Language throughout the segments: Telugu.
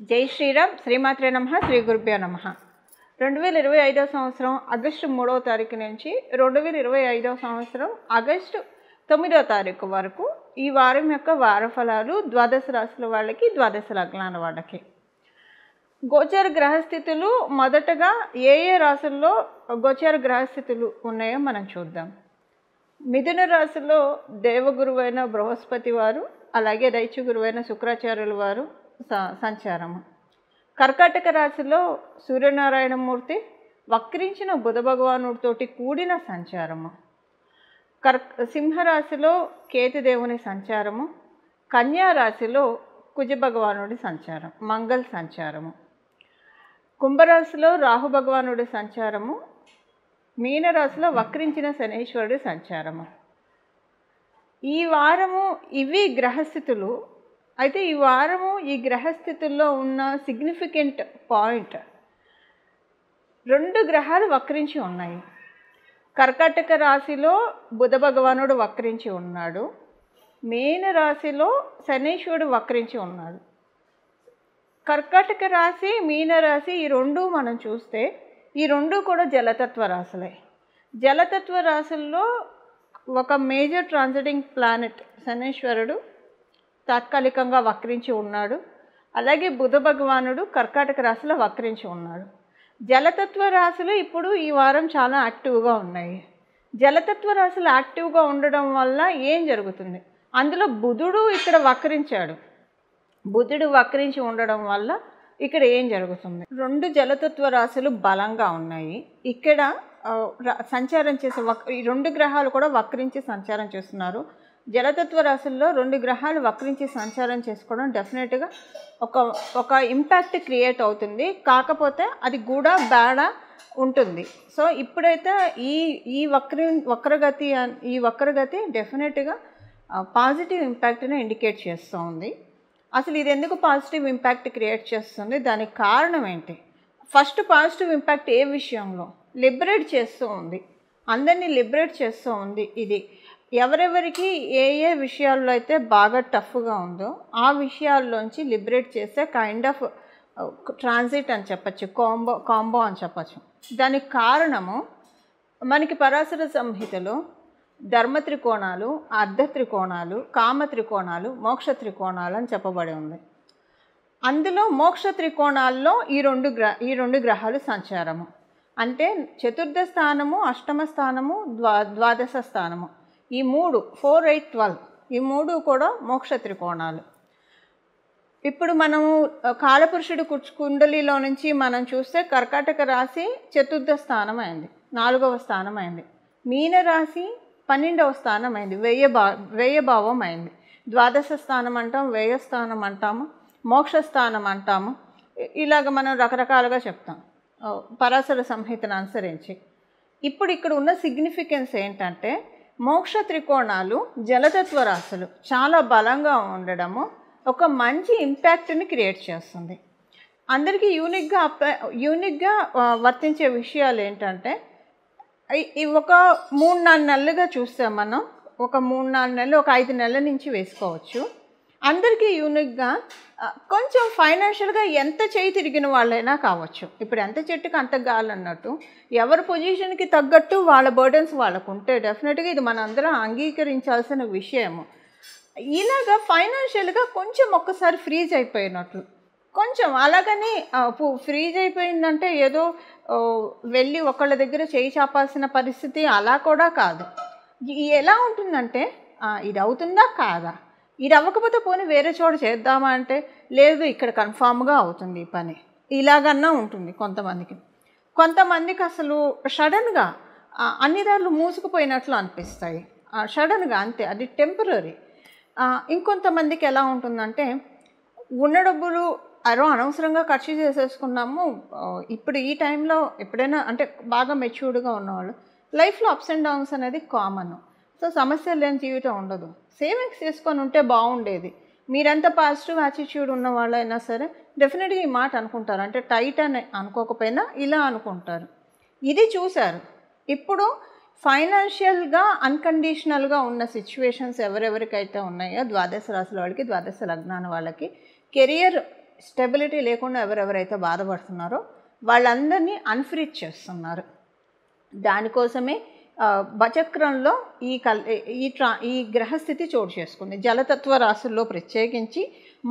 జై శ్రీరామ్. శ్రీమాత్రే నమః. శ్రీ గురుభ్యో నమః. 2025 సంవత్సరం ఆగస్టు 3వ తారీఖు నుంచి 2025 సంవత్సరం ఆగస్టు 9వ తారీఖు వరకు ఈ వారం యొక్క వార ఫలాలు ద్వాదశ రాశుల వాళ్ళకి, ద్వాదశ లగ్నాల వాళ్ళకి. గోచర గ్రహస్థితులు మొదటగా ఏ రాశుల్లో గోచర గ్రహస్థితులు ఉన్నాయో మనం చూద్దాం. మిథున రాశిలో దేవగురువైన బృహస్పతి వారు, అలాగే దైత్య గురువైన శుక్రాచార్యుల వారు సంచారము. కర్కాటక రాశిలో సూర్యనారాయణమూర్తి వక్రించిన బుధ భగవానుడితోటి కూడిన సంచారము. సింహరాశిలో కేతుదేవుని సంచారము. కన్యా రాశిలో కుజ భగవానుడి సంచారం, మంగళ సంచారము. కుంభరాశిలో రాహు భగవానుడి సంచారము. మీనరాశిలో వక్రించిన శనీశ్వరుడి సంచారము. ఈ వారము ఇవి గ్రహస్థితులు. అయితే ఈ వారము ఈ గ్రహస్థితుల్లో ఉన్న సిగ్నిఫికెంట్ పాయింట్, 2 గ్రహాలు వక్రించి ఉన్నాయి. కర్కాటక రాశిలో బుధ భగవానుడు వక్రించి ఉన్నాడు. మీన రాశిలో శనీశ్వరుడు వక్రించి ఉన్నాడు. కర్కాటక రాశి, మీన రాశి ఈ 2 మనం చూస్తే ఈ 2 కూడా జలతత్వ రాశులే. జలతత్వ రాశుల్లో ఒక మేజర్ ట్రాన్సిటింగ్ ప్లానెట్ శనీశ్వరుడు తాత్కాలికంగా వక్రించి ఉన్నాడు. అలాగే బుధ భగవానుడు కర్కాటక రాశిలో వక్రించి ఉన్నాడు. జలతత్వ రాశులు ఇప్పుడు ఈ వారం చాలా యాక్టివ్గా ఉన్నాయి. జలతత్వ రాశులు యాక్టివ్గా ఉండడం వల్ల ఏం జరుగుతుంది? అందులో బుధుడు ఇక్కడ వక్రించాడు. బుధుడు వక్రించి ఉండడం వల్ల ఇక్కడ ఏం జరుగుతుంది? 2 జలతత్వ రాశులు బలంగా ఉన్నాయి. ఇక్కడ సంచారం చేసే ఈ 2 గ్రహాలు కూడా వక్రించి సంచారం చేస్తున్నారు. జలతత్వ రాశుల్లో 2 గ్రహాలు వక్రించి సంచారం చేసుకోవడం డెఫినెట్గా ఒక ఇంపాక్ట్ క్రియేట్ అవుతుంది. కాకపోతే అది కూడా బ్యాడ్ ఉంటుంది. సో ఇప్పుడైతే ఈ వక్రగతి డెఫినెట్గా పాజిటివ్ ఇంపాక్ట్ని ఇండికేట్ చేస్తూ ఉంది. అసలు ఇది ఎందుకు పాజిటివ్ ఇంపాక్ట్ క్రియేట్ చేస్తుంది? దానికి కారణం ఏంటి? ఫస్ట్ పాజిటివ్ ఇంపాక్ట్ ఏ విషయంలో? లిబరేట్ చేస్తూ ఉంది, అందరినీ లిబరేట్ చేస్తూ ఉంది. ఇది ఎవరెవరికి ఏ విషయాల్లో అయితే బాగా టఫ్గా ఉందో ఆ విషయాల్లోంచి లిబరేట్ చేసే కైండ్ ఆఫ్ ట్రాన్సిట్ అని చెప్పచ్చు, కాంబో అని చెప్పచ్చు. దానికి కారణము మనకి పరాశర సంహితలో ధర్మ త్రికోణాలు, అర్ధ త్రికోణాలు, కామ త్రికోణాలు, మోక్ష త్రికోణాలు అని చెప్పబడి ఉంది. అందులో మోక్ష త్రికోణాల్లో ఈ 2 గ్రహాలు సంచారము. అంటే చతుర్థ స్థానము, అష్టమ స్థానము, ద్వాదశ స్థానము, ఈ 3 4, 8, 12 ఈ 3 కూడా మోక్ష త్రికోణాలు. ఇప్పుడు మనము కాలపురుషుడి కుండలిలో నుంచి మనం చూస్తే కర్కాటక రాశి చతుర్థ స్థానం అయింది, 4వ స్థానం అయింది. మీన రాశి 12వ స్థానం అయింది, వ్యయభావం అయింది. ద్వాదశ స్థానం అంటాం, వ్యయస్థానం అంటాము, మోక్ష స్థానం అంటాము. ఇలాగ మనం రకరకాలుగా చెప్తాం పరాశర సంహితను అనుసరించి. ఇప్పుడు ఇక్కడ ఉన్న సిగ్నిఫికెన్స్ ఏంటంటే మోక్ష త్రికోణాలు జలతత్వ రాశులు చాలా బలంగా ఉండడము ఒక మంచి ఇంపాక్ట్ని క్రియేట్ చేస్తుంది. అందరికీ యూనిక్గా వర్తించే విషయాలు ఏంటంటే ఒక 3-4 నెలలుగా చూస్తే మనం ఒక 3-4 నెలలు, ఒక 5 నెలల నుంచి వేసుకోవచ్చు. అందరికీ యూనిక్గా కొంచెం ఫైనాన్షియల్గా ఎంత చేయి తిరిగిన వాళ్ళైనా కావచ్చు. ఇప్పుడు ఎంత చెట్టుకు అంత గాలి అన్నట్టు ఎవరి పొజిషన్కి తగ్గట్టు వాళ్ళ బర్డెన్స్ వాళ్ళకు ఉంటే డెఫినెట్గా ఇది మనందరం అంగీకరించాల్సిన విషయము. ఇలాగా ఫైనాన్షియల్గా కొంచెం ఒక్కసారి ఫ్రీజ్ అయిపోయినట్లు, కొంచెం అలాగని ఫ్రీజ్ అయిపోయిందంటే ఏదో వెళ్ళి ఒకళ్ళ దగ్గర చేయి చాపాల్సిన పరిస్థితి అలా కూడా కాదు. ఎలా ఉంటుందంటే ఇది అవుతుందా కాదా, ఇది అవ్వకపోతే పోనీ వేరే చోట చేద్దామా అంటే లేదు ఇక్కడ కన్ఫామ్గా అవుతుంది ఈ పని, ఇలాగన్నా ఉంటుంది కొంతమందికి అసలు సడన్గా అన్ని దారులు మూసుకుపోయినట్లు అనిపిస్తాయి, సడన్గా అంతే, అది టెంపరీ. ఇంకొంతమందికి ఎలా ఉంటుందంటే ఉన్న డబ్బులు అనవసరంగా ఖర్చు చేసేసుకున్నాము. ఇప్పుడు ఈ టైంలో ఎప్పుడైనా అంటే బాగా మెచ్యూర్డ్గా ఉన్నవాళ్ళు లైఫ్లో అప్స్ అండ్ డౌన్స్ అనేది కామన్. సో సమస్యలు లేని జీవితం ఉండదు. సేవింగ్స్ చేసుకొని ఉంటే బాగుండేది. మీరెంత పాజిటివ్ యాటిట్యూడ్ ఉన్న వాళ్ళైనా సరే డెఫినెట్గా ఈ మాట అనుకుంటారు. అంటే టైట్ అని అనుకోకపోయినా ఇలా అనుకుంటారు. ఇది చూశారు. ఇప్పుడు ఫైనాన్షియల్గా అన్కండిషనల్గా ఉన్న సిచ్యువేషన్స్ ఎవరెవరికైతే ఉన్నాయో ద్వాదశ రాశుల వాళ్ళకి, ద్వాదశ లగ్నాల వాళ్ళకి కెరియర్ స్టెబిలిటీ లేకుండా ఎవరెవరైతే బాధపడుతున్నారో వాళ్ళందరినీ అన్ఫ్రీజ్ చేస్తున్నారు. దానికోసమే బచక్రంలో ఈ గ్రహస్థితి చోటు చేసుకుంది. జలతత్వ రాశుల్లో ప్రత్యేకించి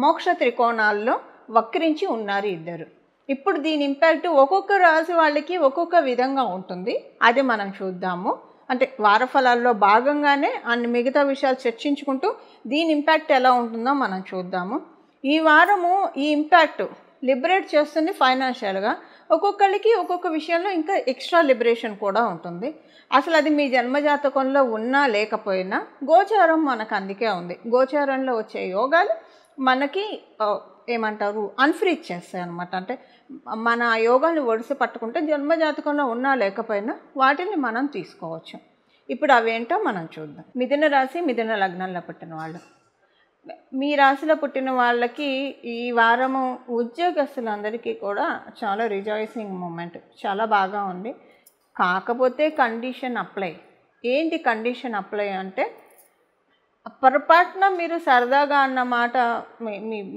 మోక్ష త్రికోణాల్లో వక్రించి ఉన్నారు ఇద్దరు. ఇప్పుడు దీని ఇంపాక్ట్ ఒక్కొక్క రాశి వాళ్ళకి ఒక్కొక్క విధంగా ఉంటుంది. అది మనం చూద్దాము. అంటే వారఫలాల్లో భాగంగానే అన్ని మిగతా విషయాలు చర్చించుకుంటూ దీని ఇంపాక్ట్ ఎలా ఉంటుందో మనం చూద్దాము. ఈ వారము ఈ ఇంపాక్ట్ లిబరేట్ చేస్తుంది ఫైనాన్షియల్గా. ఒక్కొక్కరికి ఒక్కొక్క విషయంలో ఇంకా ఎక్స్ట్రా లిబరేషన్ కూడా ఉంటుంది. అసలు అది మీ జన్మజాతకంలో ఉన్నా లేకపోయినా గోచారం మనకు అందుకే ఉంది. గోచారంలో వచ్చే యోగాలు మనకి ఏమంటారు అన్ఫ్రీజ్ చేస్తాయి అన్నమాట. అంటే మన యోగాన్ని ఒడిసి పట్టుకుంటే జన్మజాతకంలో ఉన్నా లేకపోయినా వాటిని మనం తీసుకోవచ్చు. ఇప్పుడు అవేంటో మనం చూద్దాం. మిథున రాశి, మిథున లగ్నంలో పుట్టిన వాళ్ళు, మీ రాశిలో పుట్టిన వాళ్ళకి ఈ వారము ఉద్యోగస్తులందరికీ కూడా చాలా రిజాయిసింగ్ మూమెంట్, చాలా బాగా ఉంది. కాకపోతే కండిషన్ అప్లై. ఏంటి కండిషన్ అప్లై అంటే, పొరపాటున మీరు సరదాగా అన్నమాట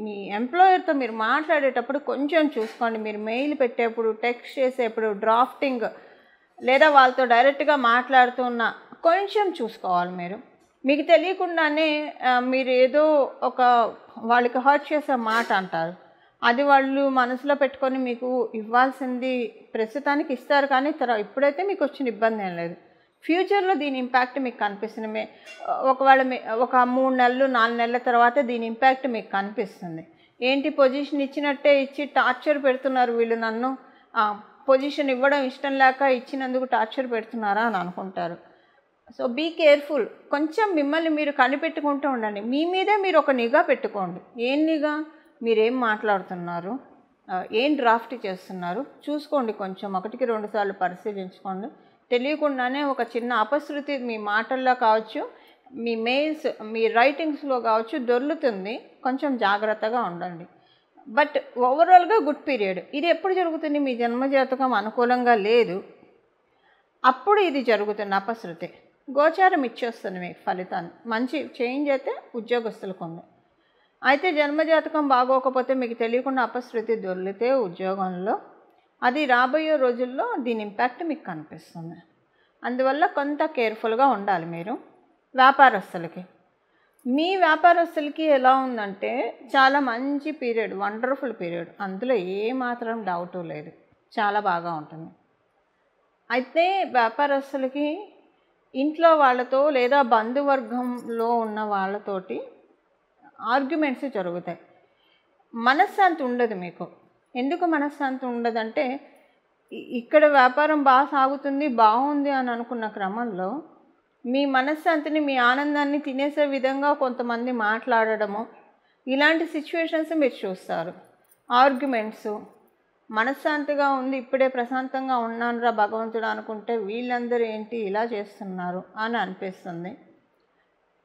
మీ ఎంప్లాయర్తో మీరు మాట్లాడేటప్పుడు కొంచెం చూసుకోండి. మీరు మెయిల్ పెట్టేప్పుడు, టెక్స్ట్ చేసేప్పుడు, డ్రాఫ్టింగ్ లేదా వాళ్ళతో డైరెక్ట్గా మాట్లాడుతున్న కొంచెం చూసుకోవాలి. మీకు తెలియకుండానే మీరు ఏదో ఒక వాళ్ళకి హర్ట్ చేసే మాట అంటారు. అది వాళ్ళు మనసులో పెట్టుకొని మీకు ఇవ్వాల్సింది ప్రస్తుతానికి ఇస్తారు, కానీ ఇప్పుడైతే మీకు వచ్చిన ఇబ్బంది ఏం లేదు. ఫ్యూచర్లో దీని ఇంపాక్ట్ మీకు కనిపిస్తుంది. ఒకవేళ ఒక 3 నెలలు 4 నెలల తర్వాత దీని ఇంపాక్ట్ మీకు కనిపిస్తుంది. ఏంటి పొజిషన్ ఇచ్చినట్టే ఇచ్చి టార్చర్ పెడుతున్నారు వీళ్ళు, నన్ను పొజిషన్ ఇవ్వడం ఇష్టం లేక ఇచ్చినందుకు టార్చర్ పెడుతున్నారా అని అనుకుంటారు. So be careful. కొంచెం మిమ్మల్ని మీరు కనిపెట్టుకుంటూ ఉండండి. మీ మీదే మీరు ఒక నిఘా పెట్టుకోండి. ఏం నిఘా? మీరేం మాట్లాడుతున్నారు, ఏం డ్రాఫ్ట్ చేస్తున్నారు చూసుకోండి. కొంచెం 1కి 2 సార్లు పరిశీలించుకోండి. తెలియకుండానే ఒక చిన్న అపశృతి మీ మాటల్లో కావచ్చు, మీ మెయిల్స్, మీ రైటింగ్స్లో కావచ్చు దొర్లుతుంది. కొంచెం జాగ్రత్తగా ఉండండి. బట్ ఓవరాల్గా గుడ్ పీరియడ్. ఇది ఎప్పుడు జరుగుతుంది? మీ జన్మజాతకం అనుకూలంగా లేదు, అప్పుడు ఇది జరుగుతుంది అపశృతి. గోచారం ఇచ్చేస్తుంది మీకు ఫలితాన్ని. మంచి చేంజ్ అయితే ఉద్యోగస్తులకు ఉంది. అయితే జన్మజాతకం బాగోకపోతే మీకు తెలియకుండా అపశృతి దొర్లితే ఉద్యోగంలో, అది రాబోయే రోజుల్లో దీని ఇంపాక్ట్ మీకు కనిపిస్తుంది. అందువల్ల కొంత కేర్ఫుల్గా ఉండాలి మీరు. వ్యాపారస్తులకి, మీ వ్యాపారస్తులకి ఎలా ఉందంటే చాలా మంచి పీరియడ్, వండర్ఫుల్ పీరియడ్. అందులో ఏమాత్రం డౌటు లేదు, చాలా బాగా ఉంటుంది. అయితే వ్యాపారస్తులకి ఇంట్లో వాళ్ళతో లేదా బంధువర్గంలో ఉన్న వాళ్ళతోటి ఆర్గ్యుమెంట్స్ జరుగుతాయి. మనశ్శాంతి ఉండదు మీకు. ఎందుకు మనశ్శాంతి ఉండదంటే, ఇక్కడ వ్యాపారం బాగా సాగుతుంది, బాగుంది అని అనుకున్న క్రమంలో మీ మనశ్శాంతిని, మీ ఆనందాన్ని తినేసే విధంగా కొంతమంది మాట్లాడడము, ఇలాంటి సిచ్యువేషన్స్ మీరు చూస్తారు. ఆర్గ్యుమెంట్స్. మనశ్శాంతిగా ఉంది, ఇప్పుడే ప్రశాంతంగా ఉన్నానురా భగవంతుడు అనుకుంటే వీళ్ళందరూ ఏంటి ఇలా చేస్తున్నారు అని అనిపిస్తుంది.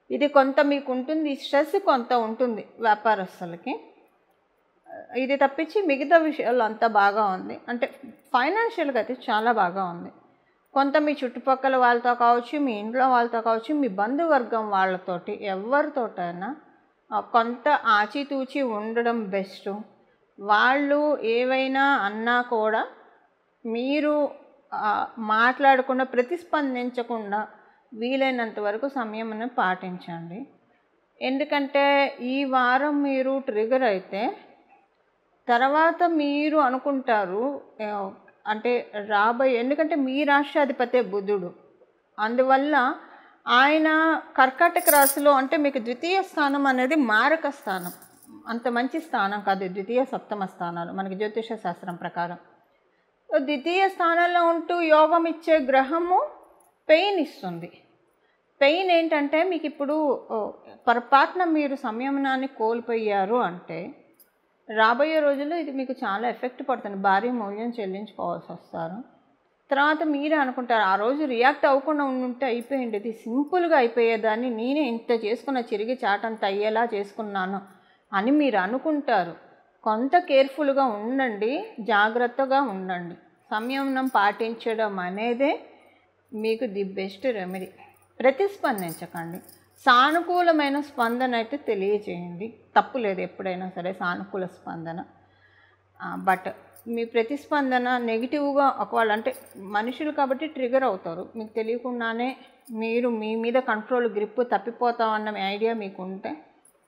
ఇది కొంత మీకు ఉంటుంది, స్ట్రెస్ కొంత ఉంటుంది వ్యాపారస్తులకి. ఇది తప్పించి మిగతా విషయాలు అంతా బాగా ఉంది. అంటే ఫైనాన్షియల్గా అయితే చాలా బాగా ఉంది. కొంత మీ చుట్టుపక్కల వాళ్ళతో కావచ్చు, మీ ఇంట్లో వాళ్ళతో కావచ్చు, మీ బంధువర్గం వాళ్ళతోటి ఎవరితోటైనా కొంత ఆచితూచి ఉండడం బెస్ట్. వాళ్ళు ఏవైనా అన్నా కూడా మీరు మాట్లాడకుండా, ప్రతిస్పందించకుండా వీలైనంత వరకు సంయమనం పాటించండి. ఎందుకంటే ఈ వారం మీరు ట్రిగర్ అయితే తర్వాత మీరు అనుకుంటారు అంటే ఎందుకంటే మీ రాష్ట్రాధిపతే బుధుడు, అందువల్ల ఆయన కర్కాటక రాశిలో, అంటే మీకు ద్వితీయ స్థానం అనేది మారక స్థానం, అంత మంచి స్థానం కాదు. ద్వితీయ సప్తమ స్థానాలు మనకి జ్యోతిష శాస్త్రం ప్రకారం. ద్వితీయ స్థానంలో ఉంటూ యోగం ఇచ్చే గ్రహము పెయిన్ ఇస్తుంది. పెయిన్ ఏంటంటే, మీకు ఇప్పుడు పొరపాటున మీరు సంయమనాన్ని కోల్పోయారు అంటే రాబోయే రోజుల్లో ఇది మీకు చాలా ఎఫెక్ట్ పడుతుంది. భారీ మూల్యం చెల్లించుకోవాల్సి వస్తారు. తర్వాత మీరే అనుకుంటారు, ఆ రోజు రియాక్ట్ అవ్వకుండా ఉంటే అయిపోయింది, ఇది సింపుల్గా అయిపోయేదాన్ని, నేనే ఇంత చేసుకున్న, చిరిగి చాటంత అయ్యేలా చేసుకున్నాను అని మీరు అనుకుంటారు. కొంత కేర్ఫుల్గా ఉండండి, జాగ్రత్తగా ఉండండి. సంయమనం పాటించడం అనేదే మీకు ది బెస్ట్ రెమెడీ. ప్రతిస్పందించకండి. సానుకూలమైన స్పందన అయితే తెలియజేయండి, తప్పు లేదు, ఎప్పుడైనా సరే సానుకూల స్పందన. బట్ మీ ప్రతిస్పందన నెగిటివ్గా ఒకవేళ అంటే మనుషులు కాబట్టి ట్రిగర్ అవుతారు, మీకు తెలియకుండానే మీరు మీ మీద కంట్రోల్ గ్రిప్ తప్పిపోతామన్న ఐడియా మీకు ఉంటే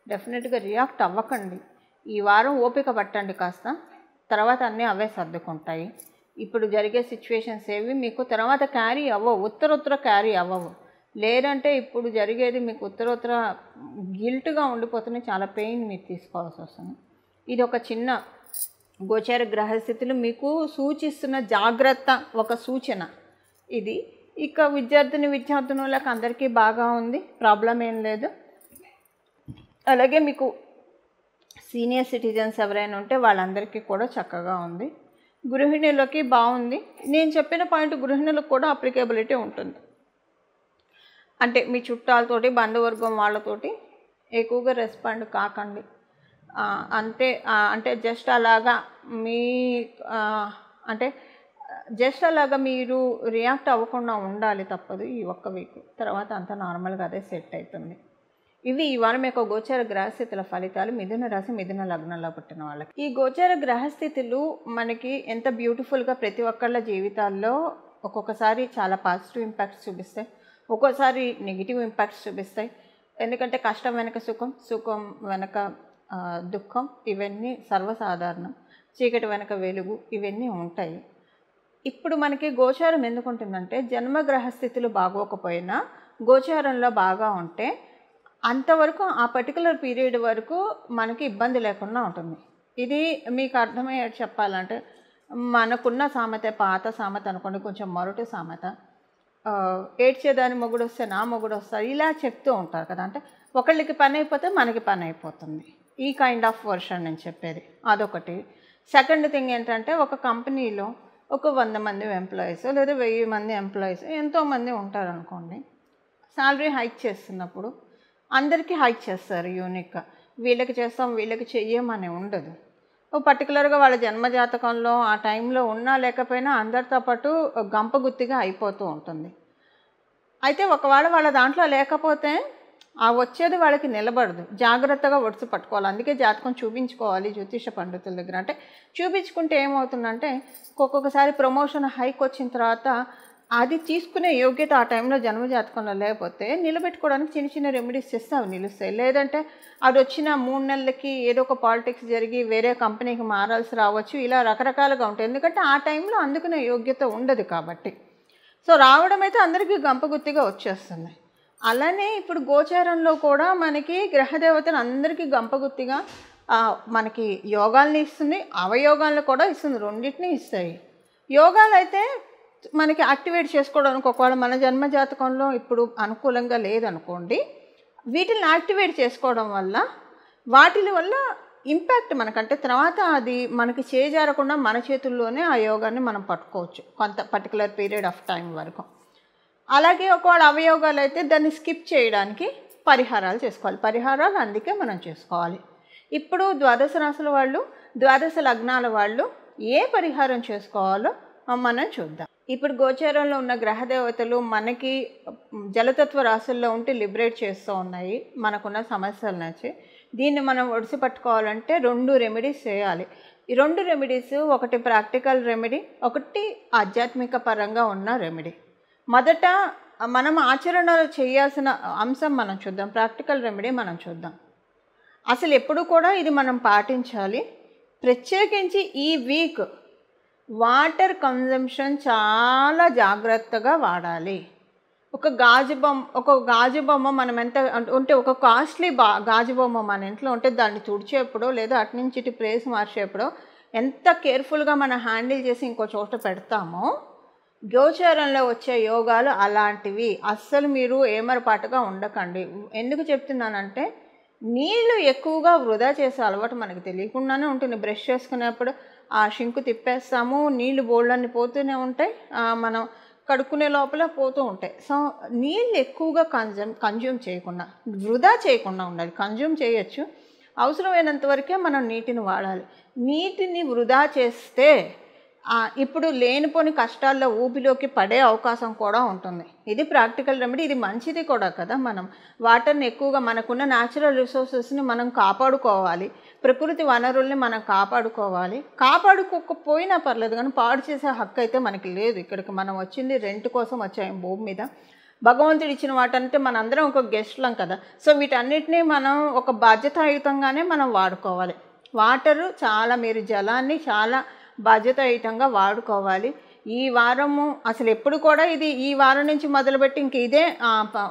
డెఫినెట్గా రియాక్ట్ అవ్వకండి. ఈ వారం ఓపిక పట్టండి కాస్త, తర్వాత అన్నీ అవే సర్దుకుంటాయి. ఇప్పుడు జరిగే సిచ్యువేషన్స్ ఏవి మీకు తర్వాత క్యారీ అవ్వవు, ఉత్తరోత్తర క్యారీ అవ్వవు. లేదంటే ఇప్పుడు జరిగేది మీకు ఉత్తరోత్తర గిల్ట్గా ఉండిపోతుంది, చాలా పెయిన్ మీరు తీసుకోవాల్సి వస్తుంది. ఇది ఒక చిన్న గోచార గ్రహస్థితులు మీకు సూచిస్తున్న జాగ్రత్త, ఒక సూచన ఇది. ఇక విద్యార్థులకు అందరికీ బాగా ఉంది, ప్రాబ్లం ఏం లేదు. అలాగే మీకు సీనియర్ సిటిజన్స్ ఎవరైనా ఉంటే వాళ్ళందరికీ కూడా చక్కగా ఉంది. గృహిణులకి బాగుంది. నేను చెప్పిన పాయింట్ గృహిణులకు కూడా అప్లికేబిలిటీ ఉంటుంది. అంటే మీ చుట్టాలతోటి బంధువర్గం వాళ్ళతోటి ఎక్కువగా రెస్పాండ్ కాకండి. అంటే జస్ట్ అలాగా జస్ట్ అలాగా మీరు రియాక్ట్ అవ్వకుండా ఉండాలి, తప్పదు. ఈ ఒక్క వీక్ తర్వాత అంతా నార్మల్గా అదే సెట్ అవుతుంది. ఇవి ఈ వారం యొక్క గోచార గ్రహస్థితుల ఫలితాలు మిథున రాశి మిథున లగ్నంలో పుట్టిన వాళ్ళకి. ఈ గోచార గ్రహస్థితులు మనకి ఎంత బ్యూటిఫుల్గా ప్రతి ఒక్కళ్ళ జీవితాల్లో ఒక్కొక్కసారి చాలా పాజిటివ్ ఇంపాక్ట్స్ చూపిస్తాయి, ఒక్కోసారి నెగిటివ్ ఇంపాక్ట్స్ చూపిస్తాయి. ఎందుకంటే కష్టం వెనక సుఖం, సుఖం వెనక దుఃఖం, ఇవన్నీ సర్వసాధారణం. చీకటి వెనక వెలుగు, ఇవన్నీ ఉంటాయి. ఇప్పుడు మనకి గోచారం ఎందుకుంటుందంటే జన్మగ్రహ స్థితులు బాగోకపోయినా గోచారంలో బాగా ఉంటే అంతవరకు ఆ పర్టికులర్ పీరియడ్ వరకు మనకి ఇబ్బంది లేకుండా ఉంటుంది. ఇది మీకు అర్థమయ్యేది చెప్పాలంటే మనకున్న సామెత, పాత సామెత అనుకోండి, కొంచెం మొరటు సామెత, ఏడ్చేదాని మొగుడు వస్తే నా మొగుడు వస్తారు, ఇలా చెప్తూ ఉంటారు కదా. అంటే ఒకళ్ళకి పని అయిపోతే మనకి పని అయిపోతుంది, ఈ కైండ్ ఆఫ్ వర్షన్ నేను చెప్పేది. అదొకటి. సెకండ్ థింగ్ ఏంటంటే ఒక కంపెనీలో ఒక 100 మంది ఎంప్లాయీస్ లేదా 1000 మంది ఎంప్లాయీస్ ఎంతోమంది ఉంటారనుకోండి. శాలరీ హైక్ చేస్తున్నప్పుడు అందరికీ హైక్ చేస్తారు యూనిక్గా, వీళ్ళకి చేస్తాం వీళ్ళకి చెయ్యమని ఉండదు. పర్టికులర్గా వాళ్ళ జన్మజాతకంలో ఆ టైంలో ఉన్నా లేకపోయినా అందరితో పాటు గంపగుత్తిగా అయిపోతూ ఉంటుంది. అయితే ఒకవేళ వాళ్ళ దాంట్లో లేకపోతే ఆ వచ్చేది వాళ్ళకి నిలబడదు, జాగ్రత్తగా ఒడిసి పట్టుకోవాలి. అందుకే జాతకం చూపించుకోవాలి జ్యోతిష పండితుల దగ్గర. అంటే చూపించుకుంటే ఏమవుతుందంటే ఒక్కొక్కసారి ప్రమోషన్ హైక్ వచ్చిన తర్వాత అది తీసుకునే యోగ్యత ఆ టైంలో జన్మజాతకంలో లేకపోతే నిలబెట్టుకోవడానికి చిన్న చిన్న రెమెడీస్ చేస్తే అవి నిలుస్తాయి. లేదంటే అది వచ్చిన 3 నెలలకి ఏదో ఒక పాలిటిక్స్ జరిగి వేరే కంపెనీకి మారాల్సి రావచ్చు, ఇలా రకరకాలుగా ఉంటాయి. ఎందుకంటే ఆ టైంలో అందుకునే యోగ్యత ఉండదు కాబట్టి. సో రావడం అయితే అందరికీ గంపగుత్తిగా వచ్చేస్తుంది. అలానే ఇప్పుడు గోచారంలో కూడా మనకి గ్రహదేవతలు అందరికీ గంపగుత్తిగా మనకి యోగాల్ని ఇస్తుంది, అవయోగాలను కూడా ఇస్తుంది, రెండింటినీ ఇస్తాయి. యోగాలు అయితే మనకి యాక్టివేట్ చేసుకోవడానికి ఒకవేళ మన జన్మజాతకంలో ఇప్పుడు అనుకూలంగా లేదనుకోండి, వీటిని యాక్టివేట్ చేసుకోవడం వల్ల వాటి వల్ల ఇంపాక్ట్ మనకంటే తర్వాత అది మనకి చేజారకుండా మన చేతుల్లోనే ఆ యోగాన్ని మనం పట్టుకోవచ్చు కొంత పర్టికులర్ పీరియడ్ ఆఫ్ టైం వరకు. అలాగే ఒకవేళ అవయోగాలు అయితే దాన్ని స్కిప్ చేయడానికి పరిహారాలు చేసుకోవాలి. పరిహారాలు అందుకే మనం చేసుకోవాలి. ఇప్పుడు ద్వాదశ రాశుల వాళ్ళు, ద్వాదశ లగ్నాల వాళ్ళు ఏ పరిహారం చేసుకోవాలో మనం చూద్దాం. ఇప్పుడు గోచారంలో ఉన్న గ్రహదేవతలు మనకి జలతత్వ రాశుల్లో ఉంటే లిబరేట్ చేస్తూ ఉన్నాయి మనకున్న సమస్యల నుంచి. దీన్ని మనం ఒడిసి పట్టుకోవాలంటే 2 రెమెడీస్ చేయాలి. ఈ 2 రెమెడీస్, ఒకటి ప్రాక్టికల్ రెమెడీ, ఒకటి ఆధ్యాత్మిక పరంగా ఉన్న రెమెడీ. మొదట మనం ఆచరణలో చేయాల్సిన అంశం మనం చూద్దాం, ప్రాక్టికల్ రెమెడీ మనం చూద్దాం. అసలు ఎప్పుడు కూడా ఇది మనం పాటించాలి. ప్రత్యేకించి ఈ వీక్ వాటర్ కన్జంప్షన్ చాలా జాగ్రత్తగా వాడాలి. ఒక గాజు బొమ్మ మనం ఎంత ఉంటే ఒక కాస్ట్లీ గాజు బొమ్మ మన ఇంట్లో ఉంటే దాన్ని తుడిచేప్పుడో లేదా అటు నుంచి ఇటు ప్లేస్ మార్చేప్పుడో ఎంత కేర్ఫుల్గా మనం హ్యాండిల్ చేసి ఇంకో చోట పెడతామో, గోచారంలో వచ్చే యోగాలు అలాంటివి. అస్సలు మీరు ఏమరపాటుగా ఉండకండి. ఎందుకు చెప్తున్నానంటే నీళ్ళు ఎక్కువగా వృధా చేసే అలవాటు మనకు తెలియకుండానే ఉంటుంది. బ్రష్ చేసుకునేప్పుడు ఆ షింకు తిప్పేస్తాము, నీళ్ళు బోళ్ళన్ని పోతూనే ఉంటాయి, మనం కడుక్కునే లోపల పోతూ ఉంటాయి. సో నీళ్ళు ఎక్కువగా కన్జ్యూమ్ చేయకుండా, వృధా చేయకుండా ఉండాలి. కన్జ్యూమ్ చేయొచ్చు, అవసరమైనంత వరకే మనం నీటిని వాడాలి. నీటిని వృధా చేస్తే ఇప్పుడు లేనిపోని కష్టాల్లో ఊబిలోకి పడే అవకాశం కూడా ఉంటుంది. ఇది ప్రాక్టికల్ రెమెడీ. ఇది మంచిది కూడా కదా. మనం వాటర్ని ఎక్కువగా మనకున్న న్యాచురల్ రిసోర్సెస్ని మనం కాపాడుకోవాలి. ప్రకృతి వనరుల్ని మనం కాపాడుకోవాలి. కాపాడుకోకపోయినా పర్లేదు కానీ పాడు చేసే హక్కు అయితే మనకి లేదు. ఇక్కడికి మనం వచ్చింది రెంట్ కోసం వచ్చాము భూమి మీద. భగవంతుడు ఇచ్చిన వాటంటే మనందరం ఒక గెస్ట్లం కదా. సో వీటన్నిటినీ మనం ఒక బాధ్యతాయుతంగానే మనం వాడుకోవాలి. వాటరు చాలా, మీరు జలాన్ని చాలా బాధ్యతాయుతంగా వాడుకోవాలి. ఈ వారము అసలు ఎప్పుడు కూడా ఇది ఈ వారం నుంచి మొదలుపెట్టి ఇంక ఇదే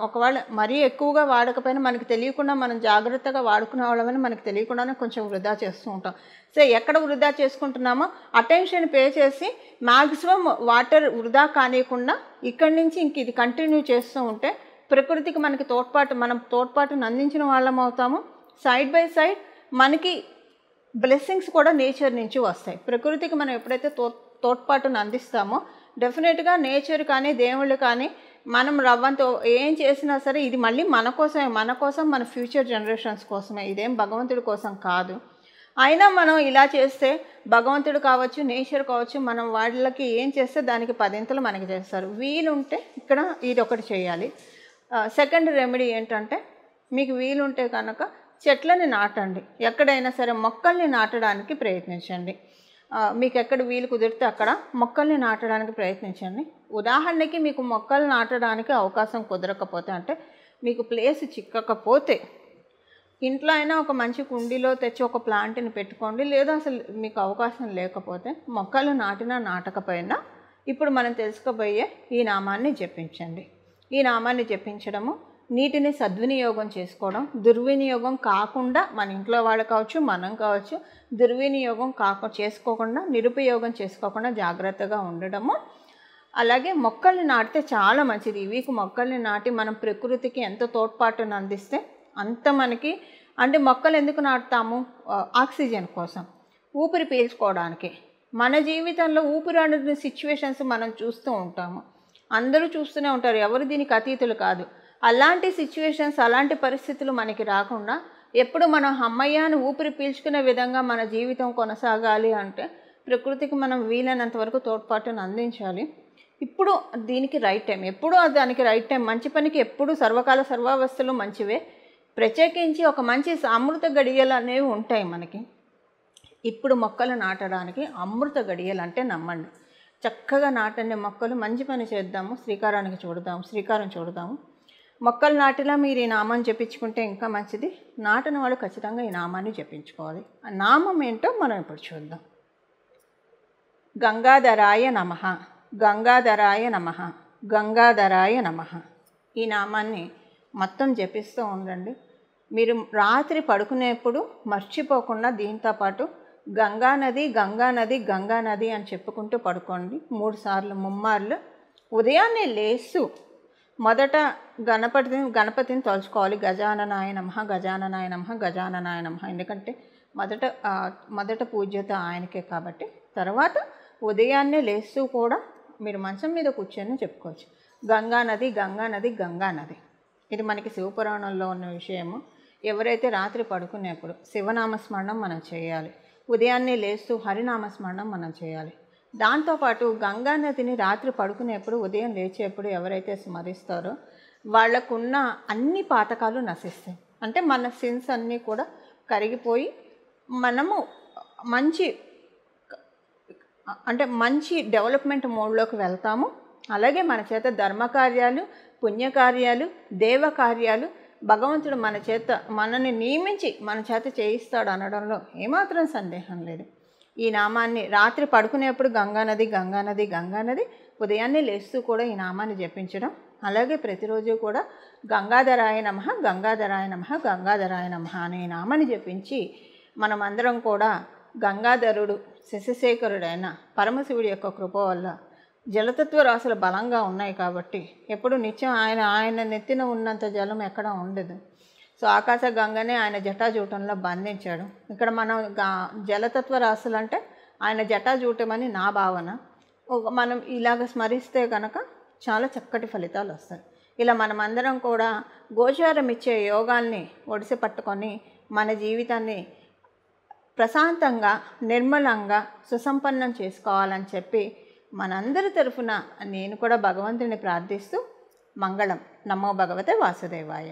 ఒకవేళ మరీ ఎక్కువగా వాడకపోయినా మనకి తెలియకుండా మనం జాగ్రత్తగా వాడుకునే వాళ్ళమని మనకి తెలియకుండానే కొంచెం వృధా చేస్తూ ఉంటాం. సో ఎక్కడ వృధా చేసుకుంటున్నామో అటెన్షన్ పే చేసి మ్యాక్సిమం వాటర్ వృధా కానియకుండా ఇక్కడి నుంచి ఇంక ఇది కంటిన్యూ చేస్తూ ఉంటే ప్రకృతికి మనకి మనం తోడ్పాటును అందించిన వాళ్ళం అవుతాము. సైడ్ బై సైడ్ మనకి బ్లెస్సింగ్స్ కూడా నేచర్ నుంచి వస్తాయి. ప్రకృతికి మనం ఎప్పుడైతే తోడ్పాటును అందిస్తామో డెఫినెట్గా నేచర్ కానీ దేవుళ్ళు కానీ మనం రవ్వంతో ఏం చేసినా సరే ఇది మళ్ళీ మన కోసం మన ఫ్యూచర్ జనరేషన్స్ కోసమే, ఇదేం భగవంతుడి కోసం కాదు. అయినా మనం ఇలా చేస్తే భగవంతుడు కావచ్చు, నేచర్ కావచ్చు, మనం వాళ్ళకి ఏం చేస్తే దానికి 10 ఇంతలు మనకి చేస్తారు. వీలుంటే ఇక్కడ ఇది ఒకటి చేయాలి. సెకండ్ రెమెడీ ఏంటంటే మీకు వీలుంటే కనుక చెట్లని నాటండి. ఎక్కడైనా సరే మొక్కల్ని నాటడానికి ప్రయత్నించండి. మీకు ఎక్కడ వీలు కుదిరితే అక్కడ మొక్కల్ని నాటడానికి ప్రయత్నించండి. ఉదాహరణకి మీకు మొక్కలు నాటడానికి అవకాశం కుదరకపోతే, అంటే మీకు ప్లేస్ చిక్కకపోతే ఇంట్లో అయినా ఒక మంచి కుండీలో తెచ్చి ఒక ప్లాంట్ని పెట్టుకోండి. లేదా అసలు మీకు అవకాశం లేకపోతే మొక్కలు నాటినా నాటకపోయినా ఇప్పుడు మనం తెలుసుకోబోయే ఈ నామాన్ని జపించండి. ఈ నామాన్ని జపించడము నీటిని సద్వినియోగం చేసుకోవడం, దుర్వినియోగం కాకుండా మన ఇంట్లో వాళ్ళు కావచ్చు, మనం కావచ్చు, దుర్వినియోగం చేసుకోకుండా, నిరుపయోగం చేసుకోకుండా జాగ్రత్తగా ఉండడము. అలాగే మొక్కల్ని నాటితే చాలా మంచిది. ఈ వీక్ మొక్కల్ని నాటి మనం ప్రకృతికి ఎంత తోడ్పాటును అందిస్తే అంత మనకి. అంటే మొక్కలు ఎందుకు నాటుతాము? ఆక్సిజన్ కోసం, ఊపిరి పీల్చుకోవడానికి. మన జీవితంలో ఊపిరాడని సిచ్యువేషన్స్ మనం చూస్తూ ఉంటాము, అందరూ చూస్తూనే ఉంటారు, ఎవరు దీనికి అతీతులు కాదు. అలాంటి సిచ్యువేషన్స్, అలాంటి పరిస్థితులు మనకి రాకుండా ఎప్పుడు మనం అమ్మయ్యాన్ని ఊపిరి పీల్చుకునే విధంగా మన జీవితం కొనసాగాలి అంటే ప్రకృతికి మనం వీలైనంత వరకు తోడ్పాటును అందించాలి. ఇప్పుడు దీనికి రైట్ టైం, ఎప్పుడూ దానికి రైట్ టైం. మంచి పనికి ఎప్పుడు సర్వకాల సర్వావస్థలు మంచివే. ప్రత్యేకించి ఒక మంచి అమృత గడియలు అనేవి ఉంటాయి మనకి. ఇప్పుడు మొక్కలు నాటడానికి అమృత గడియలు అంటే నమ్మండి. చక్కగా నాటండి మొక్కలు. మంచి పని చేద్దాము, శ్రీకారం చూడదాము. మొక్కలు నాటిలా మీరు ఈ నామాన్ని జపించుకుంటే ఇంకా మంచిది. నాటిన వాళ్ళు ఖచ్చితంగా ఈ నామాన్ని జపించుకోవాలి. ఆ నామం ఏంటో మనం ఇప్పుడు చూద్దాం. గంగాధరాయ నమః, గంగాధరాయ నమః, గంగాధరాయ నమః. ఈ నామాన్ని మొత్తం జపిస్తూ ఉండండి. మీరు రాత్రి పడుకునేప్పుడు మర్చిపోకుండా దీంతో పాటు గంగానది గంగానది గంగానది అని చెప్పుకుంటూ పడుకోండి. 3 సార్లు, ముమ్మార్లు. ఉదయాన్నే లేస్తూ మొదట గణపతిని తలుచుకోవాలి. గజాననాయ నమః, గజాననాయ నమః, గజాననాయ నమః. ఎందుకంటే మొదట పూజ్యత ఆయనకే కాబట్టి. తర్వాత ఉదయాన్నే లేస్తూ కూడా మీరు మంచం మీద కూర్చొని చెప్పుకోవచ్చు, గంగానది గంగానది గంగానది. ఇది మనకి శివపురాణంలో ఉన్న విషయము. ఎవరైతే రాత్రి పడుకునేప్పుడు శివనామస్మరణం మనం చేయాలి. ఉదయాన్నే లేస్తూ హరినామస్మరణం మనం చేయాలి. దాంతోపాటు గంగానదిని రాత్రి పడుకునేప్పుడు, ఉదయం లేచేప్పుడు ఎవరైతే స్మరిస్తారో వాళ్ళకున్న అన్ని పాతకాలు నశిస్తాయి. అంటే మన సిన్స్ అన్నీ కూడా కరిగిపోయి మనము మంచి డెవలప్మెంట్ మోడ్లోకి వెళ్తాము. అలాగే మన చేత ధర్మకార్యాలు, పుణ్యకార్యాలు, దేవకార్యాలు భగవంతుడు మనని నియమించి మన చేత చేయిస్తాడు అనడంలో ఏమాత్రం సందేహం లేదు. ఈ నామాన్ని రాత్రి పడుకునేప్పుడు గంగానది గంగానది గంగానది, ఉదయాన్నే లేస్తూ కూడా ఈ నామాన్ని జపించడం. అలాగే ప్రతిరోజు కూడా గంగాధరాయ నమః, గంగాధరాయ నమః, గంగాధరాయ నమః అనే నామాన్ని జపించి మనమందరం కూడా గంగాధరుడు శశిశేఖరుడైన పరమశివుడి యొక్క కృప వల్ల జలతత్వ రాశులు బలంగా ఉన్నాయి కాబట్టి ఎప్పుడు నిత్యం ఆయన నెత్తిన ఉన్నంత జలం ఎక్కడ ఉండదు. సో ఆకాశ గంగనే ఆయన జటాజూటంలో బంధించాడు. ఇక్కడ మనం జలతత్వ రాశులు అంటే ఆయన జటాజూటమని నా భావన. మనం ఇలాగ స్మరిస్తే కనుక చాలా చక్కటి ఫలితాలు వస్తాయి. ఇలా మనమందరం కూడా గోచారం ఇచ్చే యోగాల్ని ఒడిసి పట్టుకొని మన జీవితాన్ని ప్రశాంతంగా నిర్మలంగా సుసంపన్నం చేసుకోవాలని చెప్పి మనందరి తరఫున నేను కూడా భగవంతుని ప్రార్థిస్తూ మంగళం. నమో భగవతే వాసుదేవాయ.